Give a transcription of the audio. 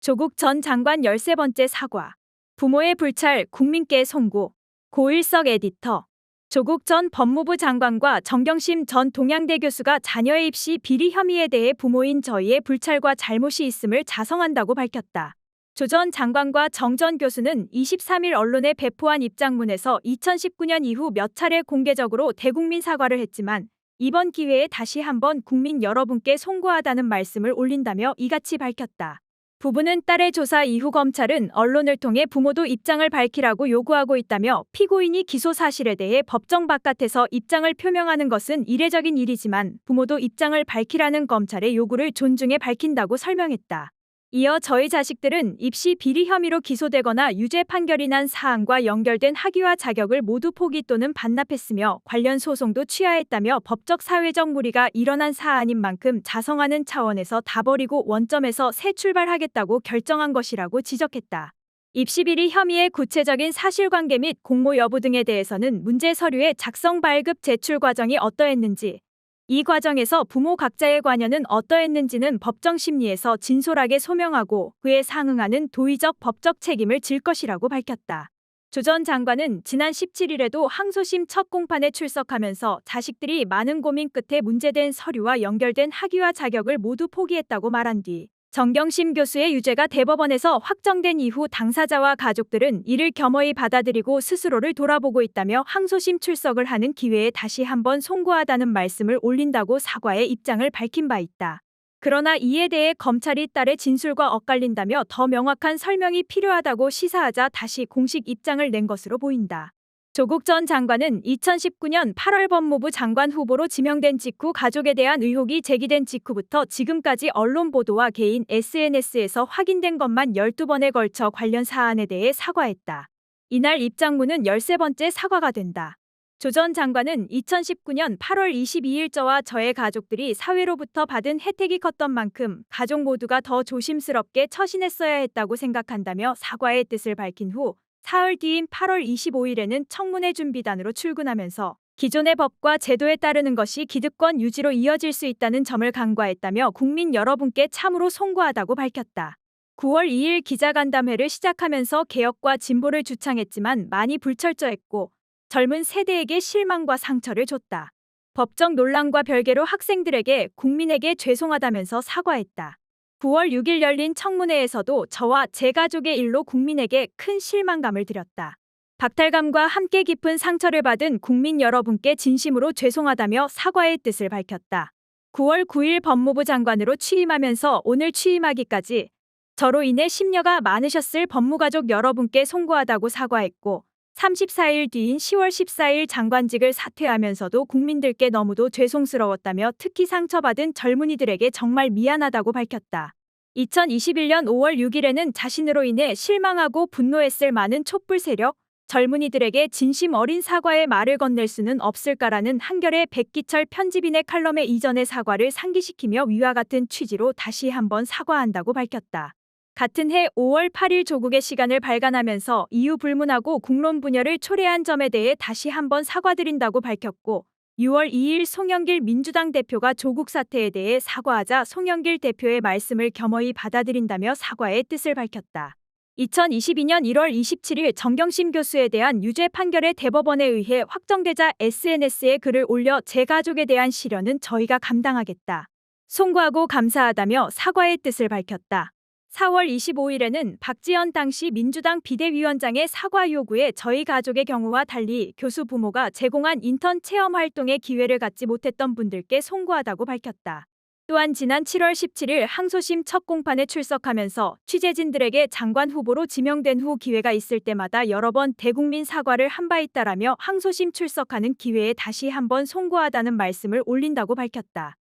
조국 전 장관 13번째 사과. 부모의 불찰 국민께 송구. 고일석 에디터. 조국 전 법무부 장관과 정경심 전 동양대 교수가 자녀의 입시 비리 혐의에 대해 부모인 저희의 불찰과 잘못이 있음을 자성한다고 밝혔다. 조 전 장관과 정 전 교수는 23일 언론에 배포한 입장문에서 2019년 이후 몇 차례 공개적으로 대국민 사과를 했지만 이번 기회에 다시 한번 국민 여러분께 송구하다는 말씀을 올린다며 이같이 밝혔다. 부부는 딸의 조사 이후 검찰은 언론을 통해 부모도 입장을 밝히라고 요구하고 있다며 피고인이 기소 사실에 대해 법정 바깥에서 입장을 표명하는 것은 이례적인 일이지만 부모도 입장을 밝히라는 검찰의 요구를 존중해 밝힌다고 설명했다. 이어 저희 자식들은 입시 비리 혐의로 기소되거나 유죄 판결이 난 사안과 연결된 학위와 자격을 모두 포기 또는 반납했으며 관련 소송도 취하했다며 법적 사회적 무리가 일어난 사안인 만큼 자성하는 차원에서 다 버리고 원점에서 새 출발하겠다고 결정한 것이라고 지적했다. 입시 비리 혐의의 구체적인 사실관계 및 공모 여부 등에 대해서는 문제 서류의 작성 발급 제출 과정이 어떠했는지, 이 과정에서 부모 각자의 관여는 어떠했는지는 법정 심리에서 진솔하게 소명하고 그에 상응하는 도의적 법적 책임을 질 것이라고 밝혔다. 조 전 장관은 지난 17일에도 항소심 첫 공판에 출석하면서 자식들이 많은 고민 끝에 문제된 서류와 연결된 학위와 자격을 모두 포기했다고 말한 뒤 정경심 교수의 유죄가 대법원에서 확정된 이후 당사자와 가족들은 이를 겸허히 받아들이고 스스로를 돌아보고 있다며 항소심 출석을 하는 기회에 다시 한번 송구하다는 말씀을 올린다고 사과의 입장을 밝힌 바 있다. 그러나 이에 대해 검찰이 딸의 진술과 엇갈린다며 더 명확한 설명이 필요하다고 시사하자 다시 공식 입장을 낸 것으로 보인다. 조국 전 장관은 2019년 8월 법무부 장관 후보로 지명된 직후 가족에 대한 의혹이 제기된 직후부터 지금까지 언론 보도와 개인 SNS에서 확인된 것만 12번에 걸쳐 관련 사안에 대해 사과했다. 이날 입장문은 13번째 사과가 된다. 조 전 장관은 2019년 8월 22일 저와 저의 가족들이 사회로부터 받은 혜택이 컸던 만큼 가족 모두가 더 조심스럽게 처신했어야 했다고 생각한다며 사과의 뜻을 밝힌 후 사흘 뒤인 8월 25일에는 청문회 준비단으로 출근하면서 기존의 법과 제도에 따르는 것이 기득권 유지로 이어질 수 있다는 점을 간과했다며 국민 여러분께 참으로 송구하다고 밝혔다. 9월 2일 기자간담회를 시작하면서 개혁과 진보를 주창했지만 많이 불철저했고 젊은 세대에게 실망과 상처를 줬다. 법적 논란과 별개로 학생들에게 국민에게 죄송하다면서 사과했다. 9월 6일 열린 청문회에서도 저와 제 가족의 일로 국민에게 큰 실망감을 드렸다. 박탈감과 함께 깊은 상처를 받은 국민 여러분께 진심으로 죄송하다며 사과의 뜻을 밝혔다. 9월 9일 법무부 장관으로 취임하면서 오늘 취임하기까지 저로 인해 심려가 많으셨을 법무가족 여러분께 송구하다고 사과했고 34일 뒤인 10월 14일 장관직을 사퇴하면서도 국민들께 너무도 죄송스러웠다며 특히 상처받은 젊은이들에게 정말 미안하다고 밝혔다. 2021년 5월 6일에는 자신으로 인해 실망하고 분노했을 많은 촛불 세력, 젊은이들에게 진심 어린 사과의 말을 건넬 수는 없을까라는 한겨레 백기철 편집인의 칼럼에 이전의 사과를 상기시키며 위와 같은 취지로 다시 한번 사과한다고 밝혔다. 같은 해 5월 8일 조국의 시간을 발간하면서 이유 불문하고 국론 분열을 초래한 점에 대해 다시 한번 사과드린다고 밝혔고 6월 2일 송영길 민주당 대표가 조국 사태에 대해 사과하자 송영길 대표의 말씀을 겸허히 받아들인다며 사과의 뜻을 밝혔다. 2022년 1월 27일 정경심 교수에 대한 유죄 판결의 대법원에 의해 확정되자 SNS에 글을 올려 제 가족에 대한 시련은 저희가 감당하겠다. 송구하고 감사하다며 사과의 뜻을 밝혔다. 4월 25일에는 박지원 당시 민주당 비대위원장의 사과 요구에 저희 가족의 경우와 달리 교수 부모가 제공한 인턴 체험 활동의 기회를 갖지 못했던 분들께 송구하다고 밝혔다. 또한 지난 7월 17일 항소심 첫 공판에 출석하면서 취재진들에게 장관 후보로 지명된 후 기회가 있을 때마다 여러 번 대국민 사과를 한 바 있다라며 항소심 출석하는 기회에 다시 한번 송구하다는 말씀을 올린다고 밝혔다.